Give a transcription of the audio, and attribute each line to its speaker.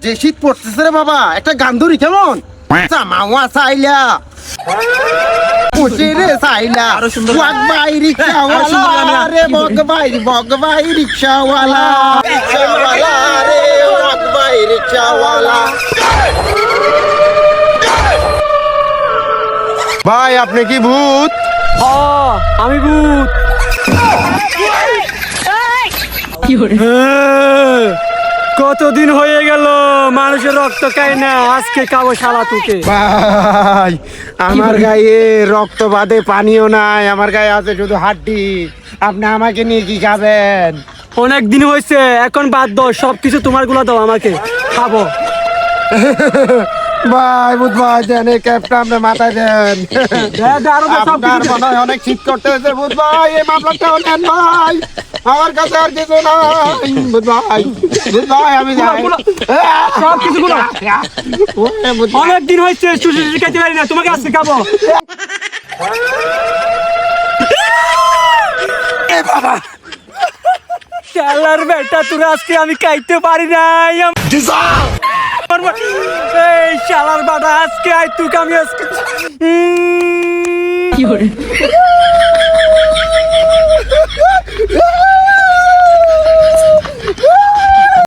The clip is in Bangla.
Speaker 1: যে শীত পড়তেছে রে বাবা, একটা গান ধরি কেমন? জামাওয়া চাইলা উঠে রে চাইলা, বক ভাই রিক্সাওয়ালা রে, বক ভাই রিক্সাওয়ালা, রিক্সাওয়ালা রে, বক ভাই রিক্সাওয়ালা। ভাই আপনি কি ভূত?
Speaker 2: আমি ভূত। কতদিন হয়ে গেল মানুষের রক্ত খাই না, আজকে খাবো শালা তোকে।
Speaker 1: ভাই আমার গায়ে রক্ত বাদে পানিও নাই, আমার গায়ে আছে শুধু হাড্ডি। আপনি আমাকে নিয়ে কি খাবেন?
Speaker 2: অনেক দিন হয়েছে, এখন বাদ দাও, সবকিছু তোমার গুলা দাও আমাকে, খাবো।
Speaker 1: ভাই ভূত ভাই দেন, এই ক্যাপটা আপনার মাথায় দেন। আপনার মনে হয় অনেক শীত করতে হয়েছে ভূত ভাই, এই মামলাটাও নেন ভাই, আমার কাছে আর কিছু নাই। ভূত ভাই, ভূত ভাই আমি যাই।
Speaker 2: সবকিছু গুলো অনেক দিন হয়েছে, সুশি খাইতে পারি না, তোমাকে আজকে খাবো। শালার বেটা, তোরা আজকে আমি খাইতে পারি নাই। এই শালার বেটা, আজকে আই তোকে আমি আজকে